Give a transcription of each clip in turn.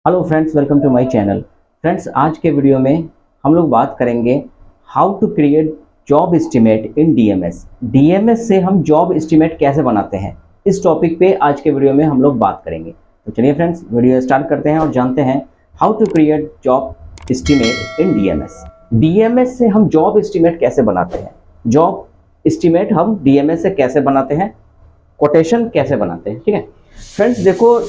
Hello friends, welcome to my channel. Friends, आज के video में हम लोग बात करेंगे how to create job estimate in DMS. DMS से हम जॉब एस्टीमेट कैसे बनाते हैं, इस टॉपिक पे आज के वीडियो में हम लोग बात करेंगे। तो चलिए फ्रेंड्स, वीडियो स्टार्ट करते हैं और जानते हैं how to create job estimate in DMS. DMS से हम जॉब एस्टीमेट कैसे बनाते हैं, जॉब एस्टीमेट हम डीएमएस से कैसे बनाते हैं, कोटेशन कैसे बनाते हैं। ठीक है फ्रेंड्स, देखो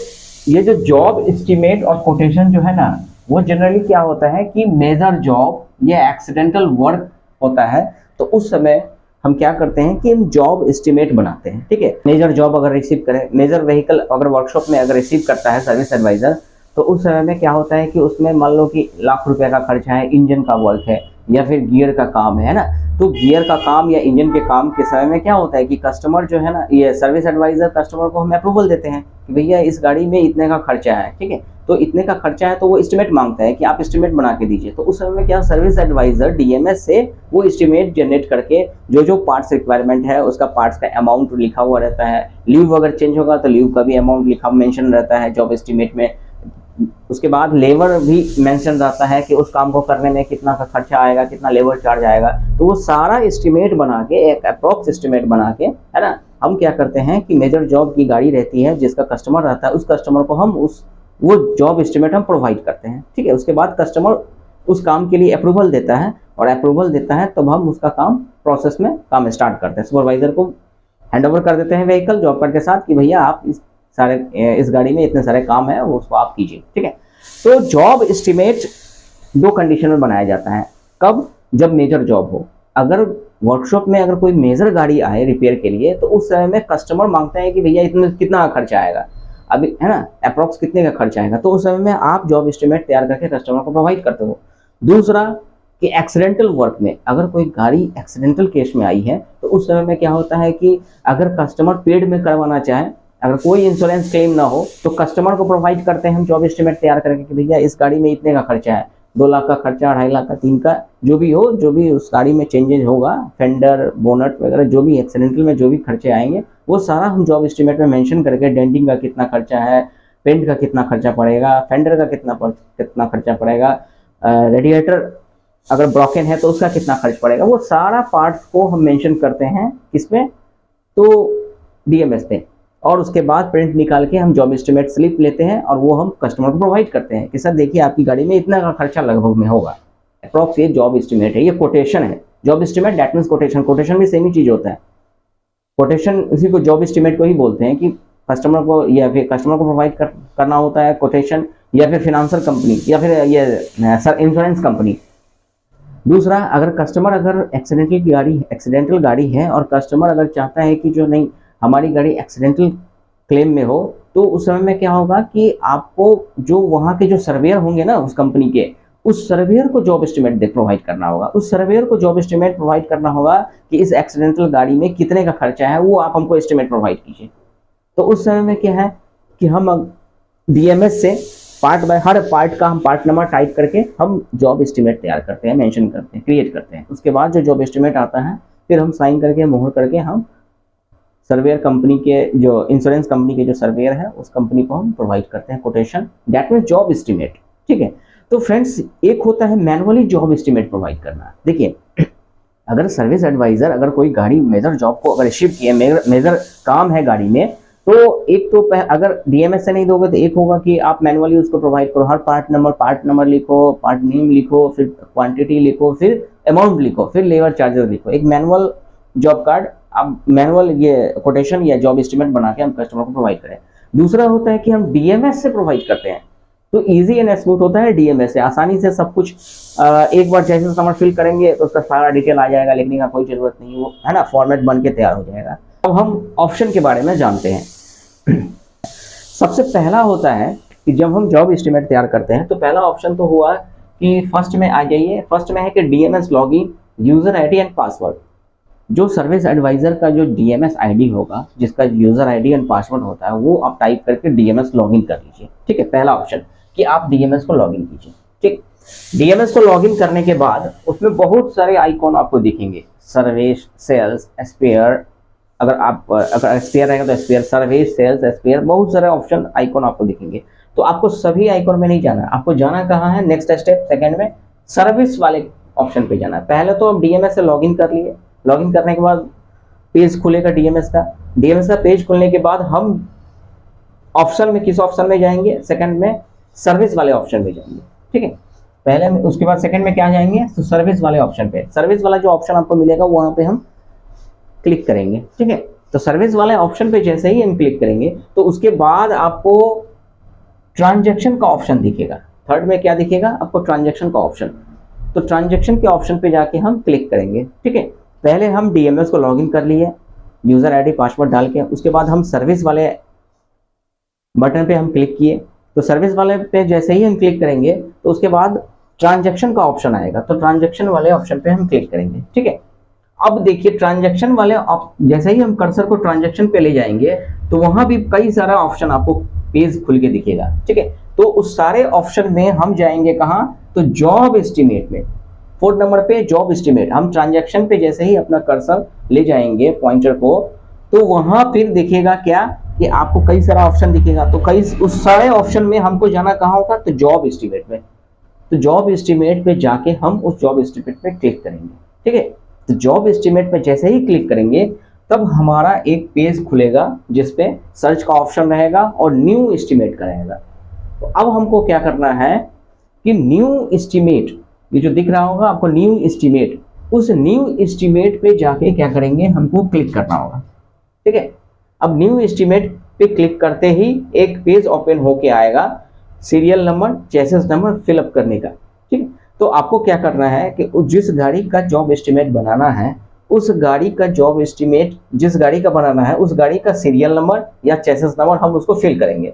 ये जो जॉब एस्टीमेट और कोटेशन जो है ना, वो जनरली क्या होता है कि मेजर जॉब या एक्सीडेंटल वर्क होता है, तो उस समय हम क्या करते हैं कि हम जॉब एस्टीमेट बनाते हैं। ठीक है, मेजर जॉब अगर रिसीव करें, मेजर व्हीकल अगर वर्कशॉप में अगर रिसीव करता है सर्विस एडवाइजर, तो उस समय में क्या होता है कि उसमें मान लो कि लाख रुपए का खर्चा है, इंजन का वर्क है या फिर गियर का काम है ना। तो गियर का काम या इंजन के काम के समय में क्या होता है कि कस्टमर जो है ना, ये सर्विस एडवाइजर कस्टमर को हम अप्रूवल देते हैं कि भैया इस गाड़ी में इतने का खर्चा है। ठीक है, तो इतने का खर्चा है, तो वो एस्टिमेट मांगता है कि आप एस्टिमेट बना के दीजिए। तो उस समय में क्या सर्विस एडवाइजर डीएमएस से वो एस्टिमेट जनरेट करके जो जो पार्ट्स रिक्वायरमेंट है उसका पार्ट्स का अमाउंट लिखा हुआ रहता है। लीव अगर चेंज होगा तो लीव का भी अमाउंट लिखा मेंशन रहता है जॉब एस्टिमेट में। उसके बाद लेबर भी मेंशन रहता है कि उस काम को करने में कितना का खर्चा आएगा, कितना लेबर चार्ज आएगा। तो वो सारा एस्टिमेट बना के, एक अप्रोक्स एस्टिमेट बना के, है ना, हम क्या करते हैं कि मेजर जॉब की गाड़ी रहती है जिसका कस्टमर रहता है, उस कस्टमर को हम वो जॉब एस्टिमेट हम प्रोवाइड करते हैं। ठीक है, उसके बाद कस्टमर उस काम के लिए अप्रूवल देता है, और अप्रूवल देता है तब हम उसका काम प्रोसेस में काम स्टार्ट करते हैं। सुपरवाइजर को हैंड ओवर कर देते हैं व्हीकल जॉब कार्ड के साथ कि भैया आप इस गाड़ी में इतने सारे काम है, वो उसको आप कीजिए। ठीक है, तो जॉब एस्टिमेट दो कंडीशन में बनाया जाता है। कब? जब मेजर जॉब हो। अगर वर्कशॉप में अगर कोई मेजर गाड़ी आए रिपेयर के लिए, तो उस समय में कस्टमर मांगता है कि भैया इतना कितना का खर्चा आएगा, अभी है ना, अप्रोक्स कितने का खर्चा आएगा। तो उस समय में आप जॉब एस्टिमेट तैयार करके कस्टमर को प्रोवाइड करते हो। दूसरा कि एक्सीडेंटल वर्क में अगर कोई गाड़ी एक्सीडेंटल केस में आई है, तो उस समय में क्या होता है कि अगर कस्टमर पेड में करवाना चाहे, अगर कोई इंश्योरेंस क्लेम ना हो, तो कस्टमर को प्रोवाइड करते हैं हम जॉब एस्टिमेट तैयार करके कि भैया इस गाड़ी में इतने का खर्चा है, 2 लाख का खर्चा, 2.5 लाख का, 3 का, जो भी हो, जो भी उस गाड़ी में चेंजेस होगा, फेंडर बोनट वगैरह जो भी एक्सीडेंटल में जो भी खर्चे आएंगे, वो सारा हम जॉब एस्टिमेट में मेंशन करके, डेंटिंग का कितना खर्चा है, पेंट का कितना खर्चा पड़ेगा, फेंडर का कितना खर्चा पड़ेगा, रेडिएटर अगर ब्रोकन है तो उसका कितना खर्च पड़ेगा, वो सारा पार्ट्स को हम मेंशन करते हैं किसमें, तो डीएमएस पे। और उसके बाद प्रिंट निकाल के हम जॉब एस्टिमेट स्लिप लेते हैं और वो हम कस्टमर को प्रोवाइड करते हैं कि सर देखिए आपकी गाड़ी में इतना का खर्चा लगभग में होगा। अप्रॉक्स ये जॉब एस्टिमेट है, ये कोटेशन है। Job estimate that means quotation, quotation भी सेम ही चीज होता है। कोटेशन उसी को जॉब एस्टिमेट को ही बोलते हैं कि कस्टमर को या फिर कस्टमर को प्रोवाइड करना होता है कोटेशन, या फिर फाइनेंशियल कंपनी, या फिर ये इंश्योरेंस कंपनी। दूसरा, अगर कस्टमर अगर एक्सीडेंटल गाड़ी है और कस्टमर अगर चाहता है कि जो नहीं हमारी गाड़ी एक्सीडेंटल क्लेम में हो, तो उस समय में क्या होगा कि आपको जो वहाँ के जो सर्वेयर होंगे ना उस कंपनी के, उस सर्वेयर को जॉब एस्टिमेट प्रोवाइड करना होगा। उस सर्वेयर को जॉब एस्टिमेट प्रोवाइड करना होगा कि इस एक्सीडेंटल गाड़ी में कितने का खर्चा है, वो आप हमको एस्टिमेट प्रोवाइड कीजिए। तो उस समय में क्या है कि हम डीएमएस से पार्ट बाय हर पार्ट का हम पार्ट नंबर टाइप करके हम जॉब एस्टिमेट तैयार करते हैं, मेंशन करते हैं, क्रिएट करते हैं। उसके बाद जो जॉब एस्टिमेट आता है, फिर हम साइन करके, मोहर करके हम सर्वेयर कंपनी के, जो इंश्योरेंस कंपनी के जो सर्वेयर है, उस कंपनी को हम प्रोवाइड करते हैं quotation, that means job estimate. ठीक है, तो फ्रेंड्स एक होता है मैनुअली जॉब एस्टिमेट प्रोवाइड करना। देखिए, अगर सर्विस एडवाइजर अगर कोई गाड़ी मेजर जॉब को अगर रिसीव किए, मेजर काम है गाड़ी में, तो एक तो अगर डीएमएस से नहीं दोगे तो एक होगा कि आप मैनुअली उसको प्रोवाइड करो। हर पार्ट नंबर लिखो, पार्ट नेम लिखो, फिर क्वांटिटी लिखो, फिर अमाउंट लिखो, फिर लेबर चार्जेस लिखो। एक मैनुअल जॉब कार्ड आप मैनुअल ये कोटेशन या जॉब एस्टिमेट बना के हम कस्टमर को प्रोवाइड करें। दूसरा होता है कि हम डीएमएस से प्रोवाइड करते हैं, तो इजी एंड स्मूथ होता है डीएमएस से, आसानी से सब कुछ एक बार जैसे कस्टमर फिल करेंगे तो उसका सारा डिटेल आ जाएगा, लिखने का कोई जरूरत नहीं, वो है ना, फॉर्मेट बन के तैयार हो जाएगा। अब हम ऑप्शन के बारे में जानते हैं। सबसे पहला होता है कि जब हम जॉब एस्टिमेट तैयार करते हैं, तो पहला ऑप्शन तो हुआ कि फर्स्ट में आ जाइए। फर्स्ट में है कि DMs login, user ID and password. जो सर्विस एडवाइजर का जो डीएमएस आईडी होगा, जिसका यूजर आईडी एंड पासवर्ड होता है, वो आप टाइप करके डीएमएस लॉगिन कर लीजिए। ठीक है, पहला ऑप्शन कि आप डीएमएस को लॉगिन कीजिए। ठीक, डीएमएस को लॉगिन करने के बाद उसमें बहुत सारे आइकॉन आपको दिखेंगे, सर्विस, सेल्स, स्पेयर। अगर स्पेयर रहेगा तो स्पेयर, सर्विस, सेल्स, स्पेयर, बहुत सारे ऑप्शन आइकॉन आपको दिखेंगे। तो आपको सभी आइकॉन में नहीं जाना, आपको जाना कहाँ है, नेक्स्ट स्टेप सेकंड में सर्विस वाले ऑप्शन पे जाना है। पहले तो हम डीएमएस से लॉगिन कर लिए, लॉगिन करने के बाद पेज खुलेगा डीएमएस का। डीएमएस का पेज खुलने के बाद हम ऑप्शन में किस ऑप्शन में जाएंगे, सेकंड में सर्विस वाले ऑप्शन में जाएंगे, ठीक है। पहले में, उसके बाद सेकंड में क्या जाएंगे, तो सर्विस वाले ऑप्शन पे। सर्विस वाला जो ऑप्शन आपको मिलेगा वहां पे हम क्लिक करेंगे, ठीक है। तो सर्विस वाले ऑप्शन पे जैसे ही हम क्लिक करेंगे तो उसके बाद आपको ट्रांजैक्शन का ऑप्शन दिखेगा। थर्ड में क्या दिखेगा आपको, ट्रांजैक्शन का ऑप्शन। तो ट्रांजैक्शन के ऑप्शन पे जाके हम क्लिक करेंगे, ठीक है। पहले हम डीएमएस को लॉगिन कर लिए यूजर आईडी पासवर्ड डाल के, उसके बाद हम सर्विस वाले बटन पे हम क्लिक किए। तो सर्विस वाले पे जैसे ही हम क्लिक करेंगे तो उसके बाद ट्रांजैक्शन का ऑप्शन आएगा, तो ट्रांजैक्शन वाले ऑप्शन पे हम क्लिक करेंगे, ठीक है। अब देखिए ट्रांजैक्शन वाले जैसे ही हम कर्सर को ट्रांजैक्शन पे ले जाएंगे तो वहां भी कई सारा ऑप्शन आपको पेज खुल के दिखेगा, ठीक है। तो उस सारे ऑप्शन में हम जाएंगे कहाँ, तो जॉब एस्टिमेट में। 4 नंबर पे जॉब एस्टिमेट, हम ट्रांजैक्शन पे जैसे ही अपना कर्सर ले जाएंगे पॉइंटर को, तो वहां फिर दिखेगा क्या कि आपको कई सारा ऑप्शन दिखेगा। तो कई उस सारे ऑप्शन में हमको जाना कहाँ होगा, तो जॉब एस्टिमेट में। तो जॉब एस्टिमेट पे जाके हम उस जॉब एस्टिमेट पे क्लिक करेंगे, ठीक है। तो जॉब एस्टिमेट पे जैसे ही क्लिक करेंगे तब हमारा एक पेज खुलेगा जिसपे सर्च का ऑप्शन रहेगा और न्यू एस्टिमेट का रहेगा। तो अब हमको क्या करना है कि न्यू एस्टिमेट, ये जो दिख रहा होगा आपको न्यू एस्टिमेट, उस न्यू एस्टिमेट पे जाके क्या करेंगे, हमको क्लिक करना होगा, ठीक है। अब न्यू एस्टिमेट पे क्लिक करते ही एक पेज ओपन होके आएगा, serial number, chassis number fill up करने का, ठीक है। तो आपको क्या करना है कि जिस गाड़ी का जॉब एस्टिमेट बनाना है, उस गाड़ी का जॉब एस्टिमेट जिस गाड़ी का बनाना है उस गाड़ी का सीरियल नंबर या चेसिस नंबर हम उसको फिल करेंगे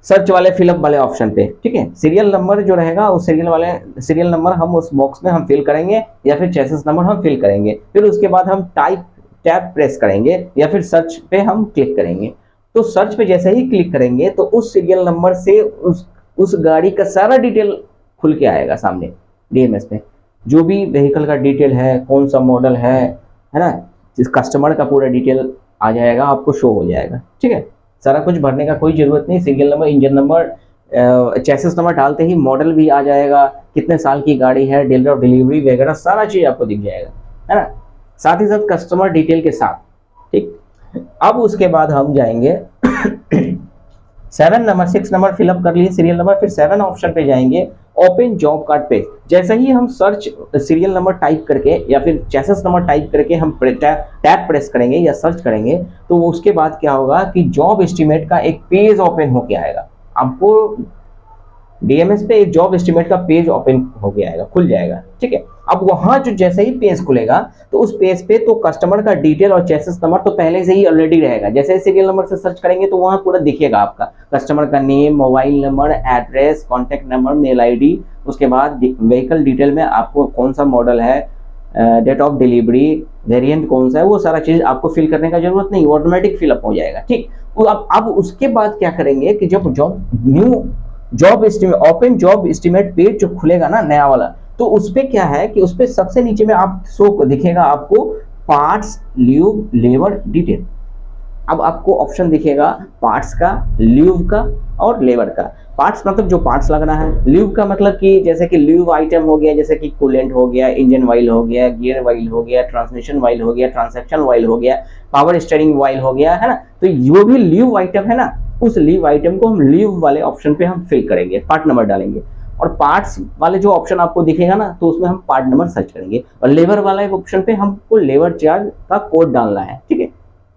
सर्च वाले फिलअप वाले ऑप्शन पे, ठीक है। सीरियल नंबर जो रहेगा उस सीरियल नंबर हम उस बॉक्स में हम फिल करेंगे या फिर चेसिस नंबर हम फिल करेंगे। फिर उसके बाद हम टैब प्रेस करेंगे या फिर सर्च पे हम क्लिक करेंगे। तो सर्च पे जैसे ही क्लिक करेंगे तो उस सीरियल नंबर से उस गाड़ी का सारा डिटेल खुल के आएगा सामने डीएमएस में, जो भी व्हीकल का डिटेल है, कौन सा मॉडल है ना, जिस कस्टमर का पूरा डिटेल आ जाएगा, आपको शो हो जाएगा, ठीक है। सारा कुछ भरने का कोई ज़रूरत नहीं, serial number, engine number, chassis number डालते ही मॉडल भी आ जाएगा, कितने साल की गाड़ी है, डीलर ऑफ डिलीवरी वगैरह सारा चीज़ आपको दिख जाएगा, है ना, साथ ही साथ कस्टमर डिटेल के साथ, ठीक। अब उसके बाद हम जाएंगे 7 नंबर 6 नंबर फिलअप कर लिए सीरियल नंबर, फिर 7 ऑप्शन पे जाएंगे ओपन जॉब कार्ड पेज। जैसे ही हम सर्च सीरियल नंबर टाइप करके या फिर चेसिस नंबर टाइप करके हम टैब प्रेस करेंगे या सर्च करेंगे तो उसके बाद क्या होगा कि जॉब एस्टिमेट का एक पेज ओपन होके आएगा। आपको डीएमएस पे एक जॉब एस्टिमेट का पेज ओपन हो गया आएगा, खुल जाएगा, ठीक है। अब वहां जो जैसे ही पेज खुलेगा तो उस पेज पे तो कस्टमर का डिटेल और चेसिस नंबर तो पहले से ही ऑलरेडी रहेगा। जैसे सीरियल नंबर से सर्च करेंगे तो वहां पूरा दिखेगा आपका कस्टमर का name, mobile number, address, contact number, mail ID, उसके बाद व्हीकल डिटेल में आपको कौन सा मॉडल है, डेट ऑफ डिलीवरी, वेरिएंट कौन सा है, वो सारा चीज आपको फिल करने का जरूरत नहीं, ऑटोमेटिक फिलअप हो जाएगा, ठीक। तो अब उसके बाद क्या करेंगे कि जब job estimate open job estimate page जो खुलेगा ना नया वाला, तो उसपे क्या है कि उसपे सबसे नीचे में आप शो दिखेगा आपको पार्ट्स, ल्यूब, लेबर डिटेल। अब आपको ऑप्शन दिखेगा पार्ट्स का, ल्यूब का और लेबर का। पार्ट्स मतलब जो पार्ट्स लगना है, ल्यूब का मतलब कि जैसे कि ल्यूब आइटम हो गया, जैसे कि कूलेंट हो गया, इंजन ऑयल हो गया, गियर ऑयल हो गया, ट्रांसमिशन ऑयल हो गया, ट्रांसैक्शन ऑयल हो गया, पावर स्टीयरिंग ऑयल हो गया, है ना। तो जो भी ल्यूब आइटम है ना, उस ल्यूब आइटम को हम ल्यूब वाले ऑप्शन पे हम फिल करेंगे, पार्ट नंबर डालेंगे। और पार्ट्स वाले जो ऑप्शन आपको दिखेगा ना तो उसमें हम पार्ट नंबर सर्च करेंगे। और लेबर वाला ऑप्शन पे हमको लेबर चार्ज का कोड डालना है, ठीक है।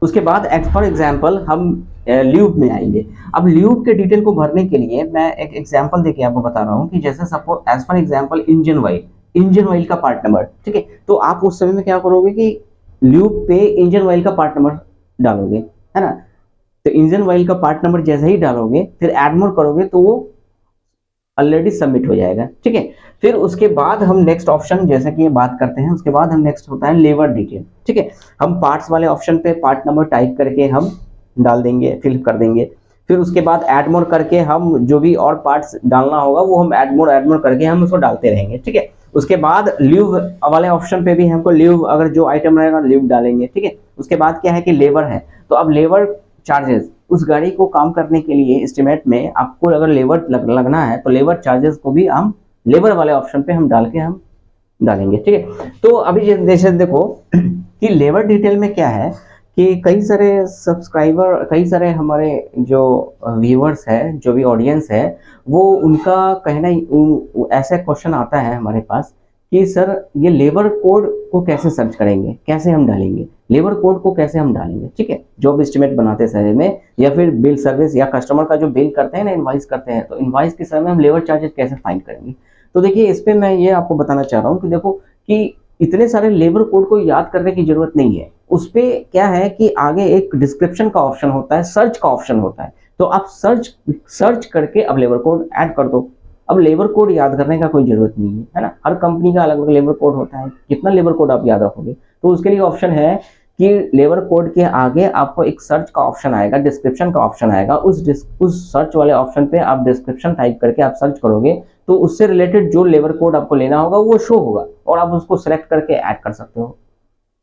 उसके बाद फॉर एग्जांपल हम ल्यूब में आएंगे। अब ल्यूब के डिटेल को भरने के लिए मैं एक एग्जांपल देके आपको बता रहा हूँ कि जैसे suppose as for example engine oil का पार्ट नंबर, ठीक है। तो आप उस समय में क्या करोगे कि ल्यूब पे इंजन ऑयल का पार्ट नंबर डालोगे, है ना। तो इंजन ऑयल का पार्ट नंबर जैसे ही डालोगे फिर ऐड मोर करोगे तो वो ऑलरेडी सबमिट हो जाएगा, ठीक है। फिर उसके बाद हम नेक्स्ट ऑप्शन जैसे कि ये बात करते हैं, उसके बाद हम नेक्स्ट होता है लेबर डिटेल, ठीक है। हम पार्ट्स वाले ऑप्शन पे पार्ट नंबर टाइप करके हम डाल देंगे, फिल कर देंगे। फिर उसके बाद ऐड मोर करके हम जो भी और पार्ट्स डालना होगा वो हम ऐड मोर करके हम उसको डालते रहेंगे, ठीक है। उसके बाद ल्यूब वाले ऑप्शन पे भी हमको ल्यूब अगर जो आइटम रहेगा ल्यूब डालेंगे, ठीक है। उसके बाद क्या है कि लेबर है, तो अब लेबर चार्जेस उस गाड़ी को काम करने के लिए एस्टिमेट में आपको अगर लेबर लगना है तो लेबर चार्जेस को भी हम लेबर वाले ऑप्शन पे हम डालेंगे, ठीक है। तो अभी जैसे देखो कि लेबर डिटेल में क्या है कि कई सारे सब्सक्राइबर, कई सारे हमारे जो व्यूअर्स है, जो भी ऑडियंस है, वो उनका कहना ऐसा क्वेश्चन आता है हमारे पास कि सर ये लेबर कोड को कैसे सर्च करेंगे, कैसे हम डालेंगे, लेबर कोड को कैसे हम डालेंगे, ठीक है, जॉब एस्टिमेट बनाते समय में, या फिर बिल सर्विस या कस्टमर का जो बिल करते हैं ना, इनवाइस करते हैं, तो इनवाइस के समय हम लेबर चार्जेस कैसे फाइंड करेंगे। तो देखिए इस पे मैं ये आपको बताना चाह रहा हूँ कि देखो कि इतने सारे लेबर कोड को याद करने की जरूरत नहीं है। उस पे क्या है कि आगे एक डिस्क्रिप्शन का ऑप्शन होता है, सर्च का ऑप्शन होता है, तो आप सर्च करके अब लेबर कोड ऐड कर दो। अब लेबर कोड याद करने का कोई जरूरत नहीं है ना, हर कंपनी का अलग अलग लेबर कोड होता है, कितना लेबर कोड आप याद रखोगे। तो उसके लिए ऑप्शन है कि लेबर कोड के आगे आपको एक सर्च का ऑप्शन आएगा, डिस्क्रिप्शन का ऑप्शन आएगा, उस सर्च वाले ऑप्शन पे आप डिस्क्रिप्शन टाइप करके आप सर्च करोगे तो उससे रिलेटेड जो लेबर कोड आपको लेना होगा वो शो होगा और आप उसको सिलेक्ट करके ऐड कर सकते हो।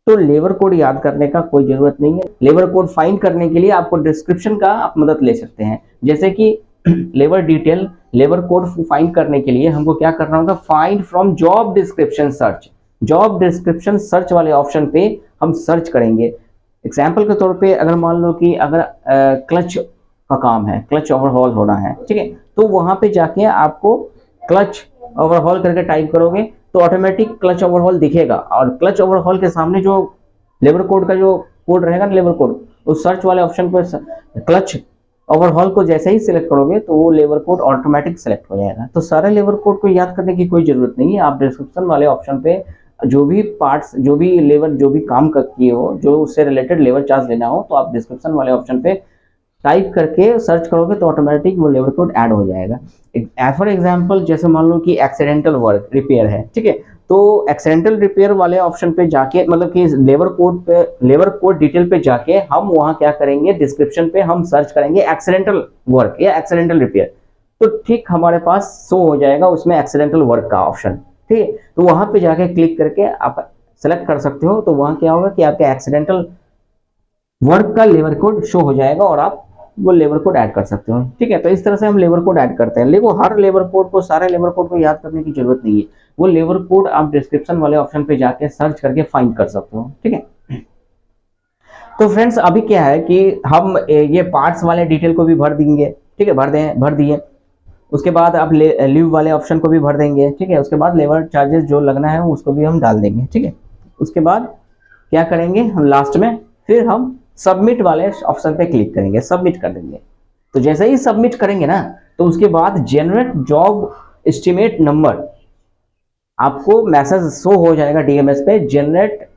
तो लेबर कोड याद करने का कोई जरूरत नहीं है। लेबर कोड फाइंड करने के लिए आपको डिस्क्रिप्शन का आप मदद ले सकते हैं, जैसे कि labour detail, labour code find करने के लिए हमको क्या करना होगा, find from job description search, job description search वाले ऑप्शन पे हम सर्च करेंगे। एग्जाम्पल के तौर पे अगर मान लो कि अगर क्लच का काम है, क्लच ओवरहॉल होना है, ठीक है, तो वहां पे जाके आपको क्लच ओवरहॉल करके टाइप करोगे तो ऑटोमेटिक क्लच ओवरहॉल दिखेगा, और क्लच ओवरहॉल के सामने जो लेबर कोड का जो कोड रहेगा ना, लेबर कोड, उस सर्च वाले ऑप्शन पर क्लच ओवरहॉल को जैसे ही सिलेक्ट करोगे तो वो लेबर कोड ऑटोमेटिक सिलेक्ट हो जाएगा। तो सारे लेबर कोड को याद करने की कोई जरूरत नहीं है। आप डिस्क्रिप्शन वाले ऑप्शन पे जो भी पार्ट्स, जो भी लेबर, जो भी काम किए हो, जो उससे रिलेटेड लेबर चार्ज लेना हो, तो आप डिस्क्रिप्शन वाले ऑप्शन पे टाइप करके सर्च करोगे तो ऑटोमेटिक वो लेबर कोड ऐड हो जाएगा। फॉर एग्जांपल जैसे मान लो कि एक्सीडेंटल वर्क रिपेयर है, ठीक है, तो एक्सीडेंटल रिपेयर वाले ऑप्शन पे जाके, मतलब कि लेबर कोड डिटेल पे जाके हम वहां क्या करेंगे, डिस्क्रिप्शन पे हम सर्च करेंगे एक्सीडेंटल वर्क या एक्सीडेंटल रिपेयर, तो ठीक हमारे पास शो हो जाएगा उसमें एक्सीडेंटल वर्क का ऑप्शन, ठीक है। तो वहां पे जाके क्लिक करके आप सेलेक्ट कर सकते हो, तो वहां क्या होगा कि आपके एक्सीडेंटल वर्क का लेबर कोड शो हो जाएगा और आप वो लेबर कोड ऐड कर सकते हो, ठीक है। तो इस तरह से हम लेबर कोड ऐड करते हैं, लेकिन हर लेबर कोड को, सारे लेबर कोड को याद करने की जरूरत नहीं है। वो लेबर कोड आप डिस्क्रिप्शन वाले ऑप्शन पे जाके सर्च करके फाइंड कर सकते हो, ठीक है। तो फ्रेंड्स अभी क्या है कि हम ये पार्ट्स वाले डिटेल को भी भर देंगे, ठीक है, भर दिए। उसके बाद आप लीव वाले ऑप्शन को भी भर देंगे, ठीक है। उसके बाद लेबर चार्जेस जो लगना है उसको भी हम डाल देंगे, ठीक है। उसके बाद क्या करेंगे हम लास्ट में, फिर हम सबमिट वाले ऑप्शन पे क्लिक करेंगे, सबमिट कर देंगे। तो जैसे ही सबमिट करेंगे ना, तो उसके बाद जनरेट जॉब एस्टिमेट नंबर, आपको मैसेज शो हो जाएगा डीएमएस पे, जनरेट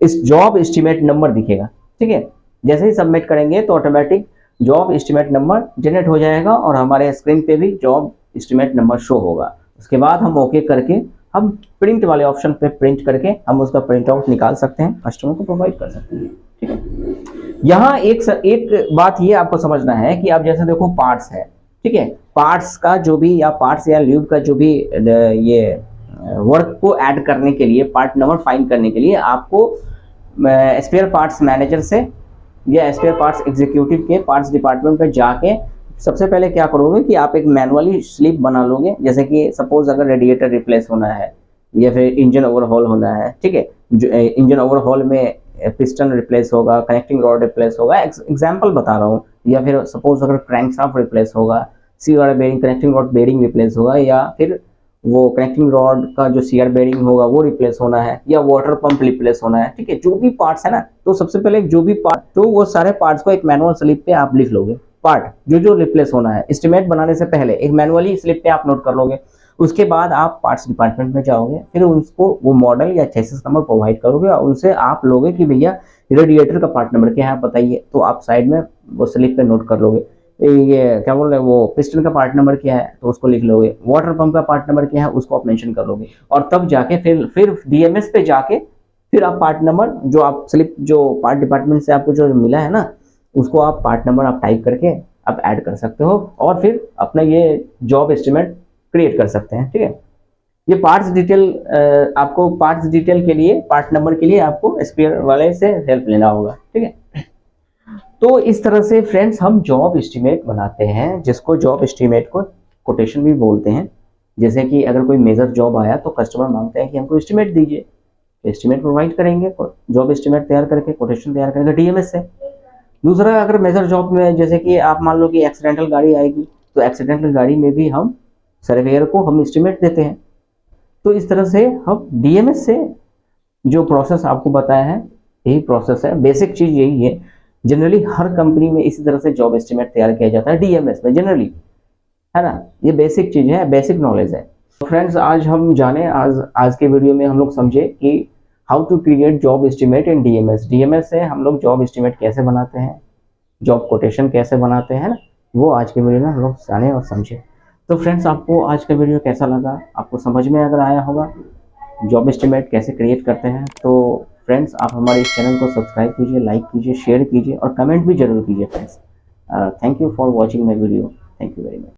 इस जॉब एस्टिमेट नंबर दिखेगा, ठीक है। जैसे ही सबमिट करेंगे तो automatic job estimate number generate हो जाएगा और हमारे स्क्रीन पे भी जॉब एस्टिमेट नंबर शो होगा। उसके बाद हम ओके करके हम प्रिंट वाले ऑप्शन पे प्रिंट करके हम उसका प्रिंट आउट निकाल सकते हैं, कस्टमर को प्रोवाइड कर सकते हैं, ठीक है। यहाँ एक बात ये आपको समझना है कि आप जैसे देखो पार्ट्स है, ठीक है, पार्ट्स का जो भी, या पार्ट्स या ल्यूब का जो भी ये वर्क को ऐड करने के लिए, पार्ट नंबर फाइंड करने के लिए आपको स्पेयर पार्ट्स मैनेजर से या स्पेयर पार्ट्स एग्जीक्यूटिव के पार्ट्स डिपार्टमेंट पे जाके सबसे पहले क्या करोगे कि आप एक मैनुअली स्लिप बना लोगे। जैसे कि सपोज अगर रेडिएटर रिप्लेस होना है या फिर इंजन ओवरहॉल होना है, ठीक है, जो इंजन ओवरहॉल में पिस्टन रिप्लेस होगा, कनेक्टिंग रॉड रिप्लेस होगा, एग्जांपल बता रहा हूँ, या फिर सपोज अगर क्रैंकशाफ्ट रिप्लेस होगा, CR bearing, connecting rod bearing replace होगा, या फिर वो कनेक्टिंग रॉड का जो सीआर बेरिंग होगा वो रिप्लेस होना है, या वाटर पंप रिप्लेस होना है, ठीक है, जो भी पार्ट्स है ना, तो सबसे पहले जो भी पार्ट, तो वो सारे पार्ट्स को एक मैनुअल स्लिप पे आप लिख लोगे, पार्ट जो रिप्लेस होना है एस्टिमेट बनाने से पहले एक मैनुअली स्लिप पे आप नोट कर लोगे। उसके बाद आप पार्ट्स डिपार्टमेंट में जाओगे, फिर उनको वो मॉडल या चेसिस नंबर प्रोवाइड करोगे और उनसे आप लोगे कि भैया रेडिएटर का पार्ट नंबर क्या है बताइए, तो आप साइड में वो स्लिप पे नोट कर लोगे। ये क्या बोल रहे हैं, वो पिस्टन का पार्ट नंबर क्या है तो उसको लिख लोगे, वाटर पंप का पार्ट नंबर क्या है उसको आप मेंशन कर लोगे, और तब जाके फिर डीएमएस पे जाके फिर आप पार्ट नंबर जो आप स्लिप जो पार्ट डिपार्टमेंट से आपको जो मिला है ना, उसको आप पार्ट नंबर आप टाइप करके आप ऐड कर सकते हो और फिर अपना ये जॉब एस्टिमेट क्रिएट कर सकते हैं, ठीक है। ये पार्ट्स डिटेल, आपको पार्ट्स डिटेल के लिए, पार्ट नंबर के लिए आपको स्पेयर वाले से हेल्प लेना होगा, ठीक है। तो इस तरह से फ्रेंड्स हम जॉब एस्टिमेट बनाते हैं, जिसको जॉब एस्टिमेट को कोटेशन भी बोलते हैं। जैसे कि अगर कोई मेजर जॉब आया तो कस्टमर मांगते हैं कि हमको एस्टिमेट दीजिए, एस्टिमेट प्रोवाइड करेंगे, जॉब एस्टिमेट तैयार करके कोटेशन तैयार करेंगे डीएमएस से। दूसरा, अगर मेजर जॉब में जैसे कि आप मान लो कि एक्सीडेंटल गाड़ी आएगी, तो एक्सीडेंटल गाड़ी में भी हम सर्वेयर को हम एस्टिमेट देते हैं। तो इस तरह से हम डीएमएस से जो प्रोसेस आपको बताया है यही प्रोसेस है, बेसिक चीज यही है। जनरली हर कंपनी में इसी तरह से जॉब एस्टिमेट तैयार किया जाता है डीएमएस में जनरली, है ना। ये बेसिक चीज है, बेसिक नॉलेज है। तो फ्रेंड्स आज हम जाने, आज के वीडियो में हम लोग समझे कि how to create job estimate in DMS. DMS से हम लोग जॉब एस्टिमेट कैसे बनाते हैं, जॉब कोटेशन कैसे बनाते हैं ना, वो आज के वीडियो में हम लोग जाने और समझे। तो फ्रेंड्स आपको आज का वीडियो कैसा लगा, आपको समझ में अगर आया होगा जॉब एस्टिमेट कैसे क्रिएट करते हैं, तो फ्रेंड्स आप हमारे इस चैनल को सब्सक्राइब कीजिए, लाइक कीजिए, शेयर कीजिए और कमेंट भी जरूर कीजिए friends. Thank you for watching my video. Thank you very much.